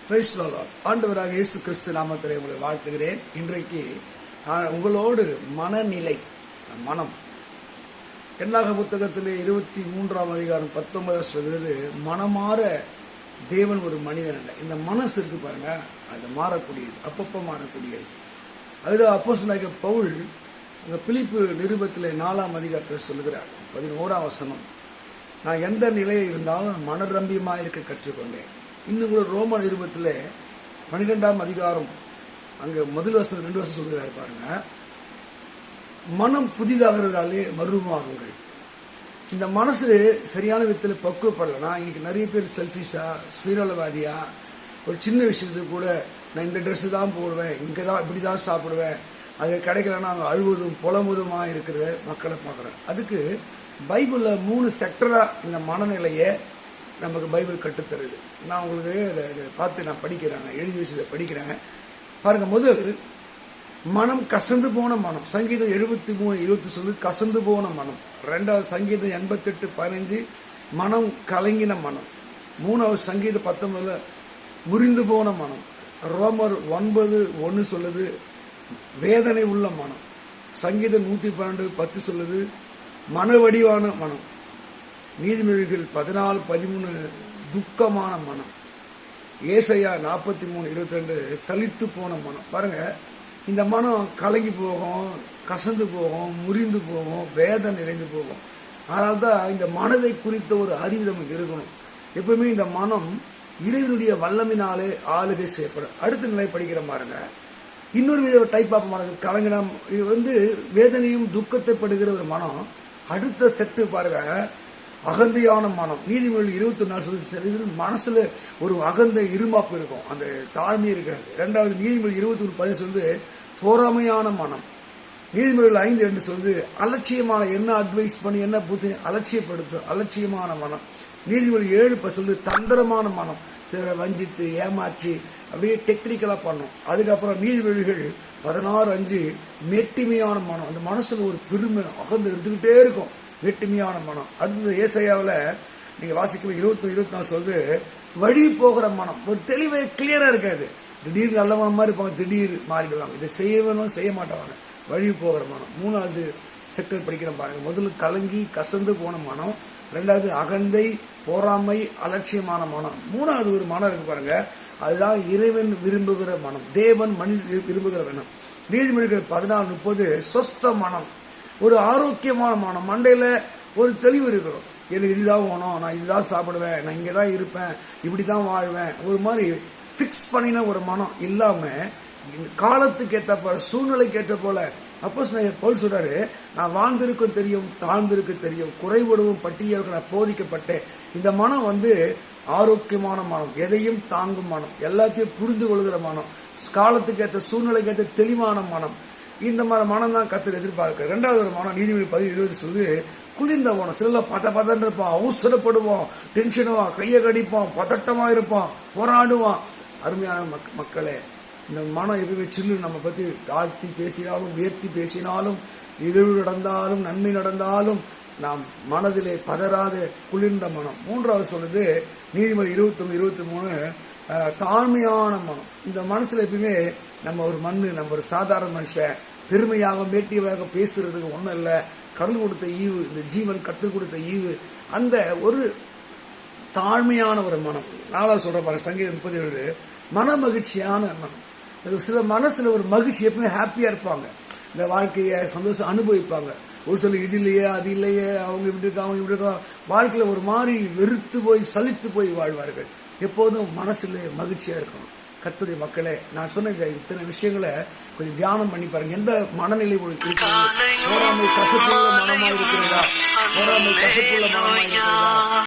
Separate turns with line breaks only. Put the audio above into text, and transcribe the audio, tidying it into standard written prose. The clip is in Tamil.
Praise the Lord. ஆண்டவராக இயேசு கிறிஸ்து நாமத்திலே உங்களை வாழ்த்துகிறேன். இன்றைக்கு உங்களோடு மனநிலை, மனம், என்னாக புத்தகத்திலே 23ஆம் அதிகாரம் 19 சொல்கிறது, மனமாற தேவன் ஒரு மனிதன் அல்ல. இந்த மனசு இருக்கு பாருங்க, அது மாறக்கூடியது, அப்பப்போ மாறக்கூடியது. அதுதான் அப்போஸ்தலனாகிய பவுல் அந்த பிலிப்பு நிருபத்திலே 4ஆம் அதிகாரத்தில் சொல்லுகிறார், 11ஆம் வசனம், நான் எந்த நிலையில் இருந்தாலும் மனரம்பியமாக இருக்க கற்றுக்கொண்டேன். இன்னும் கூட ரோம நிருபத்தில் 12ஆம் அதிகாரம் அங்கே முதல் வருஷம் 2 வருஷம் சொல்கிறார் பாருங்க, மனம் புதிதாகிறதாலே மர்வமாகுங்கள். இந்த மனசு சரியான விதத்தில் பக்குவப்படலைன்னா, இன்னைக்கு நிறைய பேர் செல்ஃபிஷா, சுயநலவாதியா, ஒரு சின்ன விஷயத்துக்கு கூட நான் இந்த ட்ரெஸ்ஸு தான் போடுவேன், இங்கே தான் இப்படி தான் சாப்பிடுவேன், அது கிடைக்கலன்னா அங்கே அழுவதும் புலமுதுமாக இருக்கிற மக்களை பார்க்குறேன். அதுக்கு பைபிளில் 3 செக்டராக இந்த மனநிலையை நமக்கு பைபிள் கட்டுத்தருது. நான் உங்களுக்கு அதை பார்த்து நான் படிக்கிறேன், நான் எழுதி வச்சு படிக்கிறேன் பாருங்கள். முதல் மனம் கசந்து போன மனம், சங்கீதம் 73:20 சொல்லு கசந்து போன மனம். 2வது சங்கீதம் 88:15 மனம் கலங்கின மனம். 3வது சங்கீதம் 19 முறிந்து போன மனம். ரோமர் 9:1 சொல்லுது வேதனை உள்ள மனம். சங்கீதம் 112:10 சொல்லுது மன வடிவான மனம். நீதிமொழிகள் 14:13 துக்கமான மனம். ஏசாயா 43:22 சலித்து போன மனம். பாருங்க, இந்த மனம் கலங்கி போகும், கசந்து போகும், முறிந்து போகும், வேதனை நிறைந்து போகும். அதனால்தான் இந்த மனதை குறித்த ஒரு அறிவு நமக்கு இருக்கணும். எப்பவுமே இந்த மனம் இறைவனுடைய வல்லமினாலே ஆளுகை செய்யப்படும். அடுத்த நிலை படிக்கிற பாருங்க, இன்னொரு வித டைப் ஆஃப் மனம் கலங்கினம். இது வேதனையும் துக்கத்தை படுகிற ஒரு மனம். அடுத்த செட்டு பாருங்க, அகந்தையான மனம். நீதிமொழி 24 மனசுல ஒரு அகந்தை இருமாப்பு இருக்கும், அந்த தாழ்மை இருக்காது. 2வது நீதிமொழி 21:10 பொறாமையான மனம். நீதிமொழிகள் 5:2 அலட்சியமான, என்ன அட்வைஸ் பண்ணி என்ன புத்தி அலட்சியப்படுத்தும் அலட்சியமான மனம். நீதிமொழி 7:10 தந்திரமான மனம், சில வஞ்சித்து ஏமாற்றி அப்படியே டெக்னிக்கலா பண்ணும். அதுக்கப்புறம் நீதிமொழிகள் 16:5 மேட்டிமையான மனம். அந்த மனசுல ஒரு பெருமை அகந்து இருந்துகிட்டே இருக்கும், வேட்டுமையான மனம். அடுத்தது ஏசாயாவில் நீங்க வாசிக்க 20-24 சொல்லுது வழி போகிற மனம். ஒரு தெளிவை கிளியரா இருக்காது, திடீர்னு நல்ல மனம் மாதிரி இருப்பாங்க, திடீர் மாறிடுவாங்க, இதை செய்யணும் செய்ய மாட்டாங்க. வழி போகிற மனம். 3வது செக்டர் படிக்கிற பாருங்க, முதல்ல கலங்கி கசந்து போன மனம். 2வது அகந்தை, பொறாமை, அலட்சியமான மனம். 3வது ஒரு மனம் இருக்கு பாருங்க, அதுதான் இறைவன் விரும்புகிற மனம், தேவன் மனித விரும்புகிற மனம். நீதிமொழிகள் 14:30 சொஸ்த மனம், ஒரு ஆரோக்கியமான மனம். மண்டையில ஒரு தெளிவு இருக்கிறோம், எனக்கு இதுதான் வேணும், நான் இதுதான் சாப்பிடுவேன், நான் இங்கே தான் இருப்பேன், இப்படி தான் வாழ்வேன். ஒரு மாதிரி ஃபிக்ஸ் பண்ணின ஒரு மனம் இல்லாம காலத்துக்கு ஏற்ற போல, சூழ்நிலைக்கு ஏற்ற போல. அப்போஸ்தலன் பவுல் சொல்றாரு, நான் வாழ்ந்திருக்கும் தெரியும், தாழ்ந்திருக்க தெரியும், குறைபடுவும் பட்டியலுக்கு நான் போதிக்கப்பட்டேன். இந்த மனம் ஆரோக்கியமான மனம், எதையும் தாங்கும் மனம், எல்லாத்தையும் புரிந்து கொள்கிற மனம், காலத்துக்கு ஏற்ற சூழ்நிலைக்கு ஏற்ற தெளிவான மனம். இந்த மாதிரி மனம் தான் கர்த்தர் எதிர்பார்க்க. 2வது ஒரு மனம் நீதிமொழி 10:20 சொல்லுது குளிர்ந்த மனம். சில பதன்னு இருப்பான், அவசரப்படுவான், டென்ஷனுவான், கையை கடிப்பான், பதட்டமா இருப்பான், போராடுவான். அருமையான மக்களே, இந்த மனம் எப்பவுமே சில்லு. நம்ம பத்தி தாழ்த்தி பேசினாலும் உயர்த்தி பேசினாலும் இழிவு நடந்தாலும் நன்மை நடந்தாலும் நாம் மனதிலே பதறாத குளிர்ந்த மனம். 3வது சொல்லுது நீதிமொழி 21-23 தாழ்மையான மனம். இந்த மனசுல எப்பவுமே நம்ம ஒரு மண்ணு, நம்ம ஒரு சாதாரண மனுஷன், பெருமையாக மேட்டியாக பேசுறதுக்கு ஒன்றும் இல்லை. கடல் கொடுத்த ஈவு, இந்த ஜீவன் கற்றுக் கொடுத்த ஈவு, அந்த ஒரு தாழ்மையான ஒரு மனம். 4வது சொல்ற பாருங்க, சங்கீதம் 37 மன மகிழ்ச்சியான மனம். சில மனசுல ஒரு மகிழ்ச்சி, எப்பவுமே ஹாப்பியா இருப்பாங்க, இந்த வாழ்க்கையை சந்தோஷம் அனுபவிப்பாங்க. ஒரு சில இது இல்லையே அது இல்லையே, அவங்க இப்படி இருக்கா அவங்க இப்படி இருக்கா, வாழ்க்கையில ஒரு மாதிரி வெறுத்து போய் சலித்து போய் வாழ்வார்கள். எப்போதும் மனசுல மகிழ்ச்சியா இருக்கணும். கர்த்தருடைய மக்களே, நான் சொன்ன இத்தனை விஷயங்களை கொஞ்சம் தியானம் பண்ணி பாருங்க. எந்த மனநிலை இருக்கிறது? பொறாமை கசப்புள்ள மனமா இருக்கிறதா? பொறாமை கசப்புள்ள மனமா இருக்கிறதா?